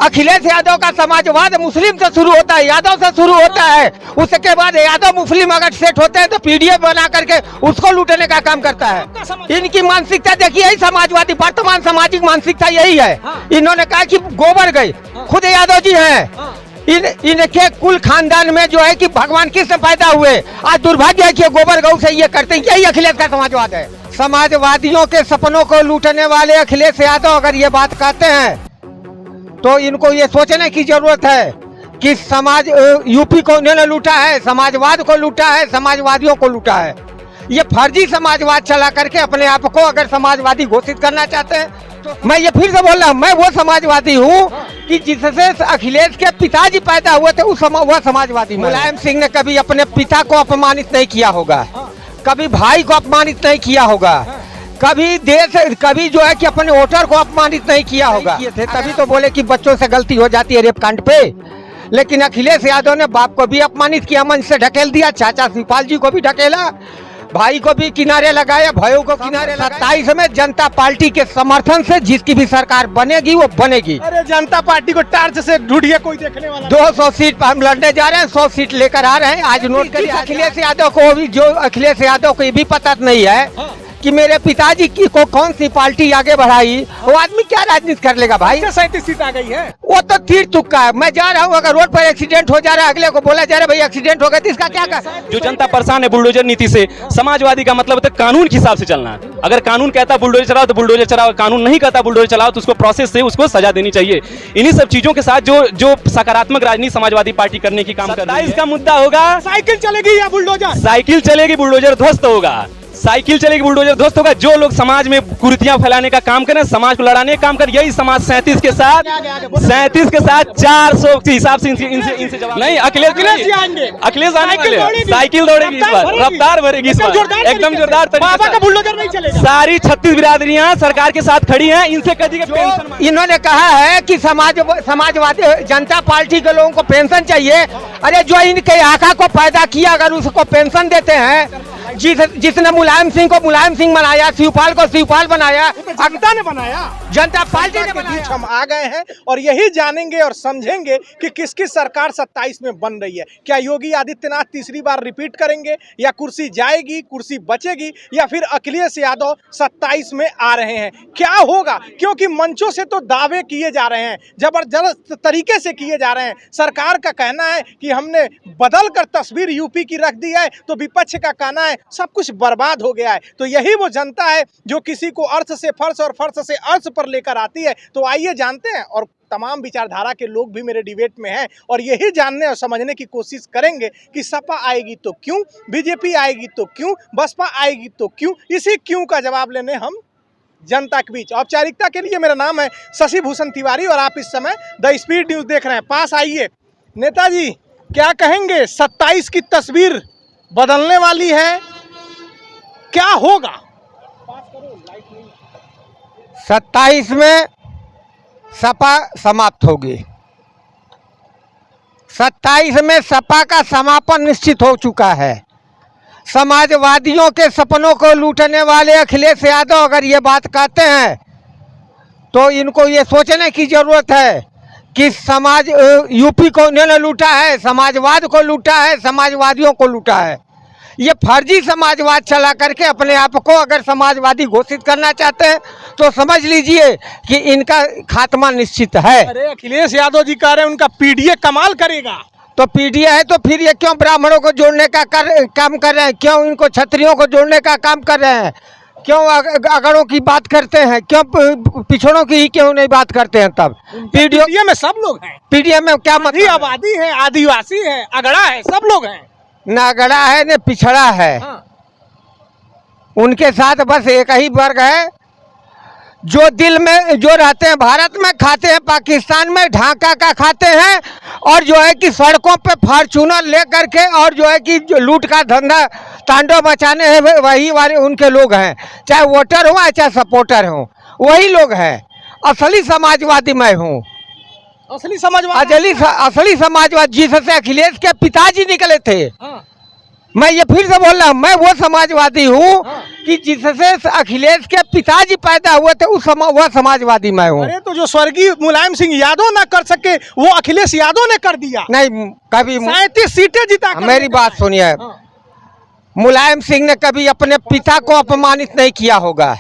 अखिलेश यादव का समाजवाद मुस्लिम से शुरू होता है, यादव से शुरू होता है। उसके बाद यादव मुस्लिम अगर सेट होते हैं तो पीडीएफ बना करके उसको लूटने का काम करता है। इनकी मानसिकता देखिए, यही समाजवादी वर्तमान सामाजिक मानसिकता यही है। इन्होंने कहा कि गोबर गए, खुद यादव जी हैं। इनके कुल खानदान में जो है कि भगवान कृष्ण पैदा हुए, आज दुर्भाग्य है कि गोबर गौ से ये करते हैं। यही अखिलेश का समाजवाद है। समाजवादियों के सपनों को लूटने वाले अखिलेश यादव अगर ये बात कहते हैं तो इनको ये सोचने की जरूरत है कि समाज यूपी को इन्होंने लूटा है, समाजवाद को लूटा है, समाजवादियों को लूटा है। ये फर्जी समाजवाद चला करके अपने आप को अगर समाजवादी घोषित करना चाहते हैं तो मैं ये फिर से बोल रहा हूँ, मैं वो समाजवादी हूँ कि जिससे अखिलेश के पिताजी पैदा हुए थे वह समाजवादी। मुलायम सिंह ने कभी अपने पिता को अपमानित नहीं किया होगा, कभी भाई को अपमानित नहीं किया होगा, कभी जो है कि अपने वोटर को अपमानित नहीं किया होगा। तभी तो बोले कि बच्चों से गलती हो जाती है रेप कांड पे। लेकिन अखिलेश यादव ने बाप को भी अपमानित किया, मंच से ढकेल दिया, चाचा शिवपाल जी को भी ढकेला, भाई को भी किनारे लगाया, भाइयों को किनारे लगाया। 27 में जनता पार्टी के समर्थन से जिसकी भी सरकार बनेगी वो बनेगी। अरे जनता पार्टी को टार्च से ढूंढिए, कोई देखने वाला 200 सीट पर हम लड़ने जा रहे हैं, 100 सीट लेकर आ रहे हैं। आज नोट करिए, अखिलेश यादव को भी, जो अखिलेश यादव को ये भी पता नहीं है कि मेरे पिताजी की को कौन सी पार्टी आगे बढ़ाई, वो आदमी क्या राजनीति कर लेगा भाई। 37 सीट आ गई है, वो तो तीर तुक्का है। मैं जा रहा हूँ, अगर रोड पर एक्सीडेंट हो जा रहा है, अगले को बोला जा रहा है भाई एक्सीडेंट हो गया, तो इसका क्या कर। जो जनता परेशान है बुलडोजर नीति से, समाजवादी का मतलब होता है कानून के हिसाब से चलना। अगर कानून कहता बुलडोजर चलाओ तो बुलडोजर चलाओ, कानून नहीं कहता बुलडोजर चलाओ तो उसको प्रोसेस से उसको सजा देनी चाहिए। इन्हीं सब चीजों के साथ जो सकारात्मक राजनीति समाजवादी पार्टी करने की काम कर रही है। इसका मुद्दा होगा साइकिल चलेगी या बुलडोजर? साइकिल चलेगी, बुलडोजर ध्वस्त होगा। साइकिल चलेगी, बुलडोजर ध्वस्त होगा। जो लोग समाज में कुरीतियां फैलाने का काम करें, समाज को लड़ाने का काम करें, यही समाज 37 के साथ 400 के हिसाब से इनसे जवाब नहीं। अखिलेश आने वाले, साइकिल दौड़ेगी इस बार, रफ्तार भरेगी इस बार, एकदम जोरदार बाबा का बुलडोजर नहीं चलेगा। सारी 36 बिरादरियां सरकार के साथ खड़ी हैं। इनसे कभी पेंशन, इन्होंने कहा है कि समाजवादी जनता पार्टी के लोगों को पेंशन चाहिए। अरे जो इनके आका को पैदा किया अगर उसको पेंशन देते हैं, जिसने मुलायम सिंह को मुलायम सिंह बनाया, शिवपाल को शिवपाल बनाया, जनता ने बनाया, जनता पार्टी ने बनाया। हम आ गए हैं और यही जानेंगे और समझेंगे कि किसकी सरकार 27 में बन रही है। क्या योगी आदित्यनाथ तीसरी बार रिपीट करेंगे, या कुर्सी जाएगी, कुर्सी बचेगी, या फिर अखिलेश यादव 27 में आ रहे हैं? क्या होगा? क्योंकि मंचों से तो दावे किए जा रहे हैं, जबरदस्त तरीके से किए जा रहे हैं। सरकार का कहना है कि हमने बदल कर तस्वीर यूपी की रख दी है, तो विपक्ष का कहना है सब कुछ बर्बाद हो गया है। तो यही वो जनता है जो किसी को अर्थ से फर्श और फर्श से अर्थ पर लेकर आती है। तो आइए जानते हैं, और तमाम विचारधारा के लोग भी मेरे डिबेट में हैं, और यही जानने और समझने की कोशिश करेंगे कि सपा आएगी तो क्यों, बीजेपी आएगी तो क्यों, बसपा आएगी तो क्यों। इसी क्यों का जवाब लेने हम जनता के बीच औपचारिकता के लिए। मेरा नाम है शशि भूषण तिवारी और आप इस समय द स्पीड न्यूज देख रहे हैं। पास आइए। नेताजी क्या कहेंगे, 27 की तस्वीर बदलने वाली है, क्या होगा? 27 में सपा समाप्त होगी। 27 में सपा का समापन निश्चित हो चुका है। समाजवादियों के सपनों को लूटने वाले अखिलेश यादव अगर ये बात कहते हैं तो इनको ये सोचने की जरूरत है कि समाज यूपी को इन्होंने लूटा है, समाजवाद को लूटा है, समाजवादियों को लूटा है। ये फर्जी समाजवाद चला करके अपने आप को अगर समाजवादी घोषित करना चाहते हैं तो समझ लीजिए कि इनका खात्मा निश्चित है। अरे अखिलेश यादव जी कह रहे हैं उनका पीडीए कमाल करेगा। तो पीडीए है तो फिर ये क्यों ब्राह्मणों को जोड़ने का काम कर रहे हैं, क्यों इनको क्षत्रियों को जोड़ने का काम कर रहे हैं, क्यों अगड़ों की बात करते हैं, क्यों पिछड़ों की ही क्यों नहीं बात करते हैं? तब पीडीए में सब लोग हैं। पीडीए में क्या मतलब? आबादी है, आदिवासी है, अगड़ा है, सब लोग हैं। न अगड़ा है न पिछड़ा है। उनके साथ बस एक ही वर्ग है जो दिल में जो रहते हैं, भारत में खाते हैं, पाकिस्तान में ढाका का खाते हैं, और जो है कि सड़कों पे फॉर्च्यूनर ले करके और जो है कि लूट का धंधा तांडव मचाने हैं, वही वाले उनके लोग हैं। चाहे वोटर हो चाहे सपोर्टर हो, वही लोग हैं। असली समाजवादी मैं हूँ, असली समाजवाद, असली समाजवाद जिससे अखिलेश के पिताजी निकले थे। मैं ये फिर से बोल रहा हूँ, मैं वो समाजवादी हूँ कि जिससे अखिलेश के पिताजी पैदा हुए थे वह समाजवादी मैं हूँ। अरे तो जो स्वर्गीय मुलायम सिंह यादव ना कर सके वो अखिलेश यादव ने कर दिया। नहीं, कभी 37 सीटें जीता। मेरी बात सुनिए, मुलायम सिंह ने कभी अपने पिता को अपमानित नहीं किया होगा,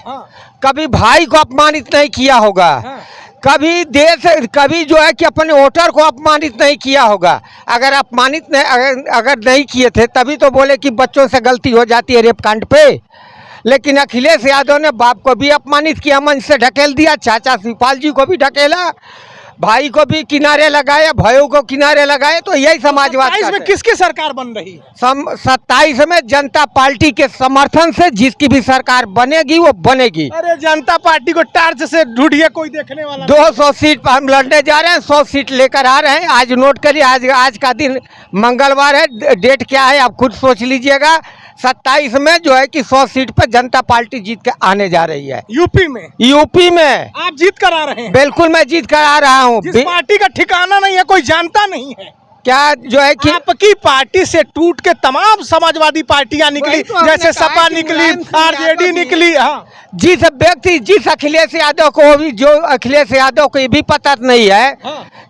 कभी भाई को अपमानित नहीं किया होगा, कभी जो है कि अपने वोटर को अपमानित नहीं किया होगा। अगर अपमानित नहीं अगर नहीं किए थे तभी तो बोले कि बच्चों से गलती हो जाती है रेप कांड पे। लेकिन अखिलेश यादव ने बाप को भी अपमानित किया, मंच से ढकेल दिया, चाचा शिवपाल जी को भी ढकेला, भाई को भी किनारे लगाया, भाइयों को किनारे लगाए। तो यही समाजवाद में किसकी सरकार बन रही है? 27 में जनता पार्टी के समर्थन से जिसकी भी सरकार बनेगी वो बनेगी। अरे जनता पार्टी को टार्च से ढूंढिए, कोई देखने वाला 200 सीट पर हम लड़ने जा रहे हैं, 100 सीट लेकर आ रहे हैं। आज नोट करिए, आज का दिन मंगलवार है, डेट क्या है आप खुद सोच लीजिएगा। 27 में जो है कि 100 सीट पर जनता पार्टी जीत के आने जा रही है। यूपी में आप जीत कर आ रहे हैं? बिल्कुल मैं जीत कर आ रहा हूँ। जिस पार्टी का ठिकाना नहीं है, कोई जानता नहीं है क्या, जो है कि आपकी पार्टी से टूट के तमाम समाजवादी पार्टियां निकली, जैसे सपा निकली, आरजेडी निकली। हाँ, जिस व्यक्ति, जिस अखिलेश यादव को भी, जो अखिलेश यादव को ये भी पता नहीं है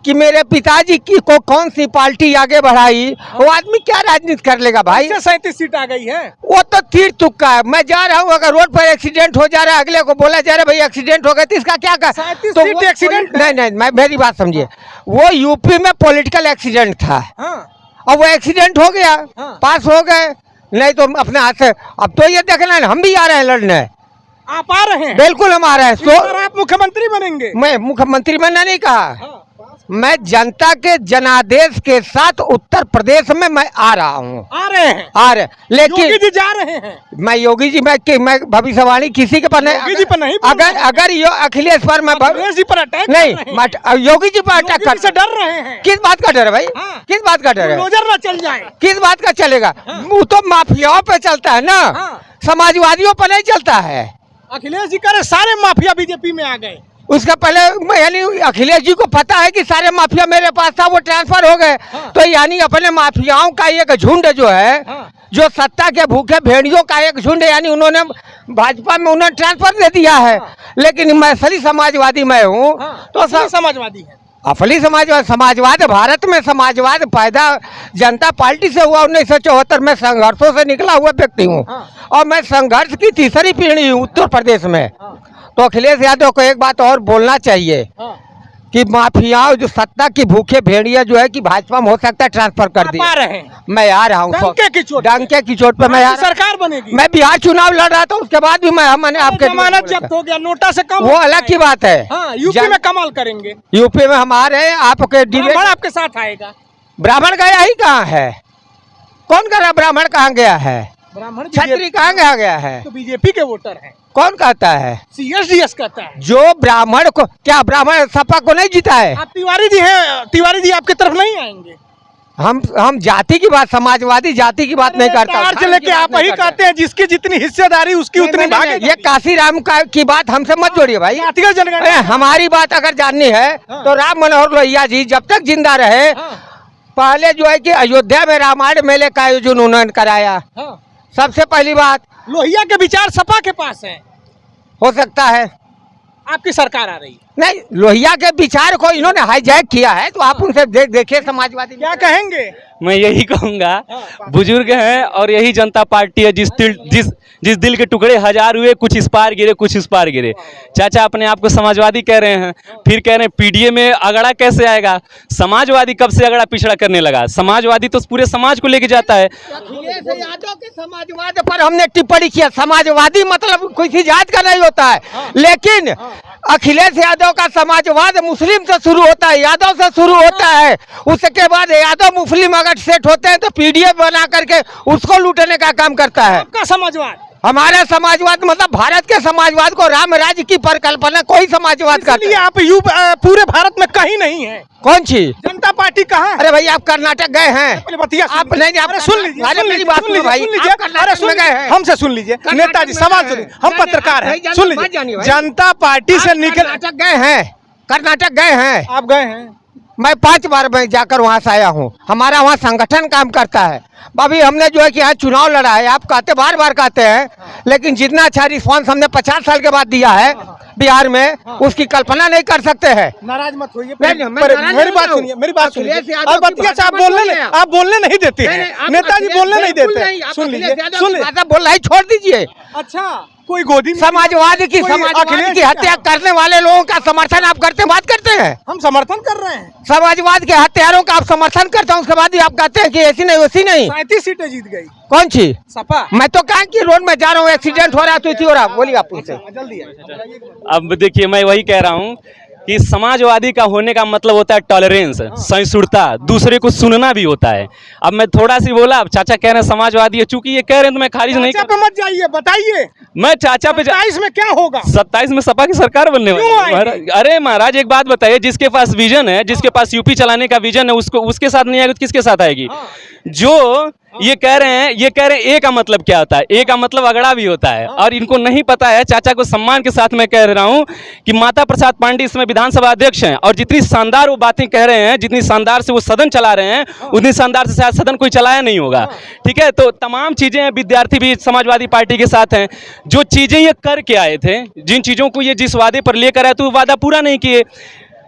कि मेरे पिताजी की को कौन सी पार्टी आगे बढ़ाई, वो आदमी क्या राजनीति कर लेगा भाई? 37 सीट आ गई है, वो तो तीर तुक्का है। मैं जा रहा हूँ, अगर रोड पर एक्सीडेंट हो जा रहा है, अगले को बोला जा रहा है भाई एक्सीडेंट हो गया, तो इसका क्या कर? 37 सीट एक्सीडेंट नहीं, मेरी बात समझिए, वो यूपी में पॉलिटिकल एक्सीडेंट था और वो एक्सीडेंट हो गया, पास हो गए, नहीं तो अपने हाथ से। अब तो ये देखना है, हम भी आ रहे हैं लड़ने। आप आ रहे हैं? बिल्कुल हम आ रहे हैं। तो आप मुख्यमंत्री बनेंगे? मैं मुख्यमंत्री बनना नहीं कहा, मैं जनता के जनादेश के साथ उत्तर प्रदेश में मैं आ रहा हूँ। आ रहे हैं, लेकिन योगी जी जा रहे हैं। मैं योगी जी, मैं भविष्यवाणी किसी के पर नहीं, योगी जी पर नहीं, अगर अखिलेश पर मैं अखिलेश जी पर अटैक नहीं, योगी जी पर अटैक कर से डर रहे हैं। किस बात का डर है भाई? किस बात का डर है? नजर ना चल जाए, किस बात का चलेगा? वो तो माफियाओं पे चलता है ना, समाजवादियों पर नहीं चलता है। अखिलेश जी करे सारे माफिया बीजेपी में आ गए। उसका पहले यानी अखिलेश जी को पता है कि सारे माफिया मेरे पास था, वो ट्रांसफर हो गए। तो यानी अपने माफियाओं का एक झुंड जो है, जो सत्ता के भूखे भेड़ियों का एक झुंड, यानी उन्होंने भाजपा में उन्होंने ट्रांसफर दे दिया है। लेकिन मैं असली समाजवादी मैं हूँ। तो समाजवादी है, असली समाजवाद भारत में समाजवाद पैदा जनता पार्टी से हुआ। 1974 में संघर्षों से निकला हुआ व्यक्ति हूँ और मैं संघर्ष की तीसरी पीढ़ी हूँ उत्तर प्रदेश में। तो अखिलेश यादव को एक बात और बोलना चाहिए कि माफियाओं जो सत्ता की भूखे भेड़िया जो है कि भाजपा में हो सकता है ट्रांसफर कर दी। मैं आ रहा हूँ डंके की चोट पे, मैं सरकार बनेगी। मैं बिहार चुनाव लड़ रहा था, उसके बाद भी मैंने आपके जमानत जब्त हो गया, नोटा से कम, वो अलग की बात है। यूपी में कमाल करेंगे। यूपी में हम आ रहे हैं, आपके ब्राह्मण आपके साथ आएगा। ब्राह्मण गया ही कहाँ है? कौन कह रहा ब्राह्मण कहाँ गया है? ब्राह्मण छत्री कहाँ गया है? तो बीजेपी के वोटर हैं। कौन कहता है? CSDS कहता है। जो ब्राह्मण को, क्या ब्राह्मण सपा को नहीं जीता है? आप तिवारी जी हैं, तिवारी जी आपकी तरफ नहीं आएंगे। हम जाति की बात, समाजवादी जाति की बात नहीं करता। लेके आप ही कहते हैं जिसकी जितनी हिस्सेदारी उसकी उतनी भागेगी। ये काशीराम की बात हमसे मत जोड़िए भाई। हमारी बात अगर जाननी है तो राम मनोहर लोहिया जी जब तक जिंदा रहे, पहले जो है कि अयोध्या में रामायण मेले का आयोजन उन्होंने कराया। सबसे पहली बात, लोहिया के विचार सपा के पास है, हो सकता है आपकी सरकार आ रही है। नहीं, लोहिया के विचार को इन्होंने हाईजैक किया है, तो आप उनसे देखिए समाजवादी क्या कहेंगे। मैं यही कहूंगा, बुजुर्ग हैं और यही जनता पार्टी है। जिस दिल के टुकड़े हजार हुए, कुछ इस पार गिरे कुछ इस पार गिरे। चाचा अपने आप को समाजवादी कह रहे हैं, फिर कह रहे हैं पीडीए में अगड़ा कैसे आएगा? समाजवादी कब से अगड़ा पिछड़ा करने लगा? समाजवादी तो पूरे समाज को लेके जाता है। अखिलेश यादव के समाजवाद पर हमने टिप्पणी किया, समाजवादी मतलब कोई जात का नहीं होता है, लेकिन अखिलेश यादव का समाजवाद मुस्लिम से शुरू होता है, यादव से शुरू होता है। उसके बाद यादव मुस्लिम अगर सेट होते हैं तो पीडीएफ बना करके उसको लूटने का काम करता है। आपका समाजवाद, हमारा समाजवाद मतलब भारत के समाजवाद को राम राज्य की परिकल्पना कोई समाजवाद करता है। आप पूरे भारत में कहीं नहीं है। कौन सी जनता पार्टी कहाँ है? अरे भाई आप कर्नाटक गए हैं? आप नहीं, आप सुन लीजिए, मेरी बात सुनिए भाई, कर्नाटक गए हैं? हमसे सुन लीजिए, नेताजी सवाल सुनिए, हम पत्रकार हैं, सुन लीजिए। जनता पार्टी से निकल कर्नाटक गए हैं? कर्नाटक गए हैं? आप गए हैं? मैं 5 बार मैं जाकर वहां से आया हूं। हमारा वहां संगठन काम करता है। अभी हमने जो है कि यहाँ चुनाव लड़ा है, आप कहते बार बार कहते हैं, लेकिन जितना अच्छा रिस्पांस हमने 50 साल के बाद दिया है बिहार में, उसकी कल्पना नहीं कर सकते हैं। नाराज मत होइए, नहीं, मैं नाराज मेरी नहीं बात हूँ। सुनिए, मेरी बात सुनिए। अखिलेश यादव और की बतिया भाषा आप में बोल रहे हैं। आप बोलने नहीं देते नहीं, हैं, नहीं, आप नेताजी अखिलेश बोलने नहीं बिल्कुल देते नहीं, हैं। आप सुन अखिलेश लीजिए, यादव सुन की लीजिए। भाषा बोलना ही छोड़ दीजिए। अच्छा, कोई गोदी में समाजवाद की कोई समाजवाद अखिलेश की हत्या करने वाले लोगों का समर्थन आप करते हैं, बात करते हैं। हम समर्थन कर रहे हैं। समाजवाद के हत्यारों का आप समर्थन करते हैं, उसके बाद भी आप कहते हैं कि ऐसी नहीं वैसी नहीं। 37 सीटें जीत गई कौन सी? सपा। मैं तो कहा कि रोड में जा रहा हूँ, एक्सीडेंट हो रहा है, तो इसी हो रहा। बोलिए आप उनसे। जल्दी है। अब देखिए, मैं वही कह रहा हूँ कि समाजवादी का होने का मतलब होता है टॉलरेंस, सहिष्णुता, दूसरे को सुनना भी होता है। अब मैं थोड़ा सी बोला, अब चाचा कह रहे हैं समाजवादी है, चूंकि ये कह रहे हैं तो मैं खारिज नहीं चाचा पे मत जाइए, बताइए मैं चाचा पे 27 में क्या होगा? 27 में सपा की सरकार बनने वाली क्यों है। आएगी? महाराज, अरे महाराज एक बात बताइए, जिसके पास विजन है, जिसके पास यूपी चलाने का विजन है, उसको उसके साथ नहीं आएगी तो किसके साथ आएगी? जो ये कह रहे हैं ए का मतलब क्या होता है? ए का मतलब अगड़ा भी होता है, और इनको नहीं पता है। चाचा को सम्मान के साथ मैं कह रहा हूं कि माता प्रसाद पांडे इसमें विधानसभा अध्यक्ष हैं, और जितनी शानदार वो बातें कह रहे हैं, जितनी शानदार से वो सदन चला रहे हैं, उतनी शानदार से शायद सदन कोई चलाया नहीं होगा। ठीक है, तो तमाम चीजें हैं, विद्यार्थी भी समाजवादी पार्टी के साथ हैं। जो चीजें ये करके आए थे, जिन चीजों को ये जिस वादे पर लेकर आए, तो वो वादा पूरा नहीं किए।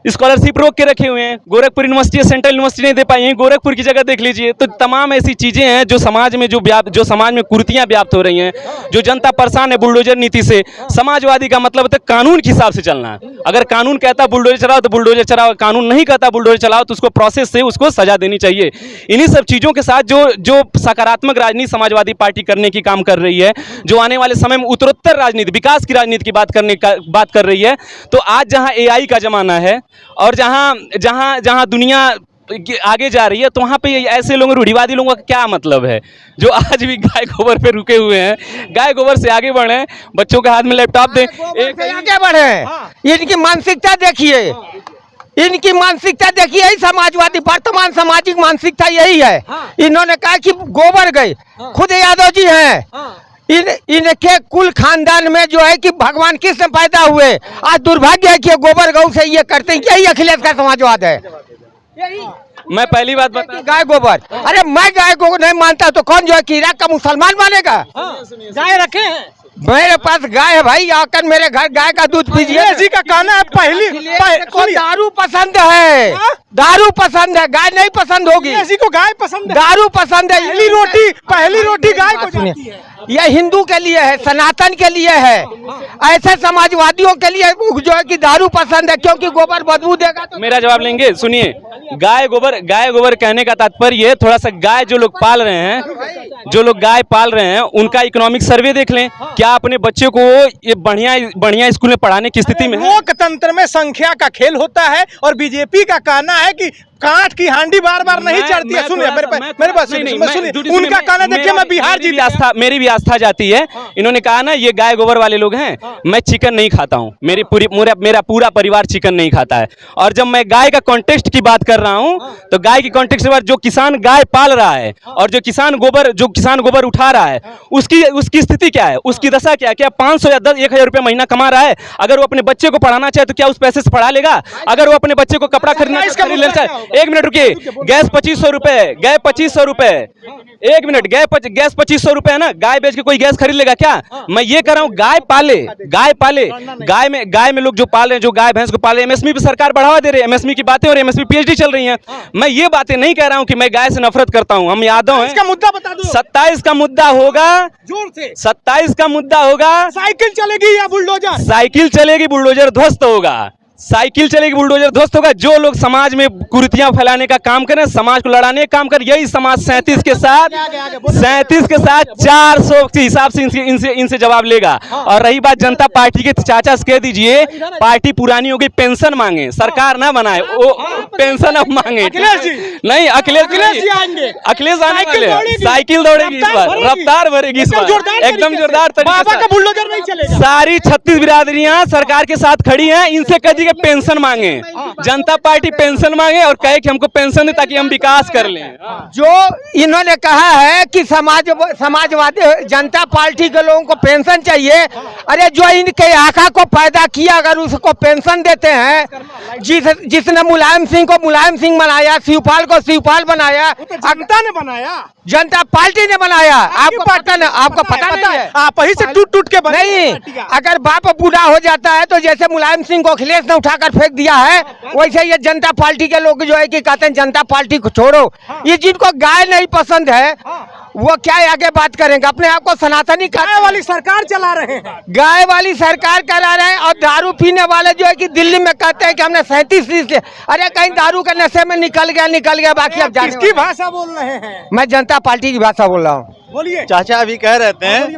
स्कॉलरशिप रोक के रखे हुए हैं, गोरखपुर यूनिवर्सिटी सेंट्रल यूनिवर्सिटी नहीं दे पाई है, गोरखपुर की जगह देख लीजिए। तो तमाम ऐसी चीजें हैं जो समाज में जो समाज में कुर्तियां व्याप्त हो रही हैं, जो जनता परेशान है बुलडोजर नीति से। समाजवादी का मतलब होता है कानून के हिसाब से चलना। अगर कानून कहता बुलडोजर चलाओ तो बुलडोजर चलाओ, कानून नहीं कहता बुलडोजर चलाओ तो उसको प्रोसेस से उसको सजा देनी चाहिए। इन्हीं सब चीजों के साथ जो सकारात्मक राजनीति समाजवादी पार्टी करने की काम कर रही है, जो आने वाले समय में उत्तरोत्तर राजनीति, विकास की राजनीति की बात कर रही है। तो आज जहां AI का जमाना है, और जहां दुनिया आगे जा रही है, तो वहां पे ऐसे लोग, रूढ़िवादी लोगों का क्या मतलब है, जो आज भी गाय गोबर पे रुके हुए हैं? गाय गोबर से आगे बढ़े, बच्चों के हाथ में लैपटॉप दें, एक आगे बढ़े। इनकी मानसिकता देखिए, इनकी मानसिकता देखिए, यही समाजवादी वर्तमान सामाजिक मानसिकता यही है। इन्होंने कहा कि गोबर गए, खुद यादव जी हैं, इनके कुल खानदान में जो है कि भगवान कृष्ण पैदा हुए। आज दुर्भाग्य है कि ये गोबर गौ से ये करते हैं। यही अखिलेश का समाजवाद है। मैं पहली बात बता, गाय गोबर, अरे मैं गाय को नहीं मानता तो कौन जो है कि इराक का मुसलमान मानेगा? गाय रखे हैं, मेरे पास गाय है भाई, आकर मेरे घर गाय का दूध पीजिए। जी का कहना है को दारू पसंद है, दारू पसंद है, गाय नहीं पसंद होगी। जी को गाय पसंद है, दारू पसंद है। पहली रोटी गाय को जाती है। यह हिंदू के लिए है, सनातन के लिए है। ऐसे समाजवादियों के लिए जो है कि दारू पसंद है, क्योंकि गोबर बदबू देगा। तो मेरा जवाब लेंगे, सुनिए। गाय गोबर कहने का तात्पर्य थोड़ा सा गाय जो लोग पाल रहे हैं, उनका इकोनॉमिक सर्वे देख लें। क्या अपने बच्चे को ये बढ़िया स्कूल में पढ़ाने की स्थिति में है? लोकतंत्र में संख्या का खेल होता है, और बीजेपी का कहना है कि कांट की हांडी बार बार नहीं चढ़ती है। सुनिए मेरे पास सुनिए, उनका कहना देखिए, मैं बिहार जीत गया। मेरी भी आस्था जाती है। इन्होंने कहा ना ये गाय गोबर वाले लोग हैं, मैं चिकन नहीं खाता हूँ, मेरा पूरा परिवार चिकन नहीं खाता है। और जब मैं गाय का कॉन्टेक्स्ट की बात कर रहा हूँ, तो गाय की कॉन्टेक्स्ट में जो किसान गाय पाल रहा है, और जो किसान गोबर उठा रहा है, उसकी स्थिति क्या है, उसकी दशा क्या है? क्या 500 या 1000 रुपये महीना कमा रहा है? अगर वो अपने बच्चे को पढ़ाना चाहे तो क्या उस पैसे से पढ़ा लेगा? अगर वो अपने बच्चे को कपड़ा खरीद लेना चाहे, एक मिनट रुकिए, गैस 2500 रुपए, गैस 2500 रुपए, एक मिनट, गैस 2500 रुपए है ना, गाय बेच के कोई गैस खरीद लेगा क्या? मैं ये कह रहा हूँ गाय पाले, गाय में लोग जो पाल रहे हैं, जो गाय भैंस को पाले, एमएसपी पे सरकार बढ़ावा दे रही है, एमएसपी की बातें और एमएसपी पीएचडी चल रही है। मैं ये बातें नहीं कह रहा हूँ कि मैं गाय से नफरत करता हूँ, हम यादव हैं। इसका मुद्दा बता दो। 27 का मुद्दा होगा, जोर से 27 का मुद्दा होगा। साइकिल चलेगी या बुलडोजर? साइकिल चलेगी, बुलडोजर ध्वस्त होगा। साइकिल चलेगी, बुलडोजर ध्वस्त होगा। जो लोग समाज में कुरीतियां फैलाने का काम करें, समाज को लड़ाने का काम करें, यही समाज 37 के साथ 400 के हिसाब से इनसे जवाब लेगा। और रही बात जनता पार्टी के, चाचा से कह दीजिए पार्टी पुरानी हो गई, पेंशन मांगे, सरकार ना बनाए, वो पेंशन अब मांगे। अखिलेश जी नहीं, अखिलेश जी आएंगे, अखिलेश आने वाले, साइकिल दौड़ेगी इस बार, रफ्तार भरेगी इस बार, एकदम जोरदार तरीके से। बुलडोजर नहीं चलेगा। सारी 36 बिरादरियां सरकार के साथ खड़ी हैं, इनसे कह के पेंशन मांगे, जनता पार्टी पेंशन मांगे और कहे कि हमको पेंशन दे ताकि हम विकास कर लें। जो इन्होंने कहा है कि समाजवादी जनता पार्टी के लोगों को पेंशन चाहिए, अरे जो इनके आका को पैदा किया, अगर उसको पेंशन देते हैं, जिसने मुलायम सिंह को मुलायम सिंह बनाया, शिवपाल को शिवपाल बनाया, वो तो जनता ने बनाया, जनता पार्टी ने बनाया। आपकी आपको पता नहीं, आपको पता नहीं है। आप ही से टूट टूट के बने नहीं, पार्टियां। अगर बाप बूढ़ा हो जाता है तो जैसे मुलायम सिंह को अखिलेश ने उठाकर फेंक दिया है, वैसे ये जनता पार्टी के लोग जो है कि कहते हैं जनता पार्टी को छोड़ो। ये जिनको गाय नहीं पसंद है वो क्या आगे बात करेंगे, अपने आप को सनातनी गाय वाली सरकार चला रहे हैं। गाय वाली सरकार करा रहे हैं। और दारू पीने वाले जो है कि दिल्ली में कहते हैं कि हमने 37 लिया, अरे कहीं दारू के नशे में निकल गया, बाकी अब जाने किसकी भाषा बोल रहे हैं? मैं जनता पार्टी की भाषा बोल रहा हूँ। बोलिए। चाचा अभी कह रहे थे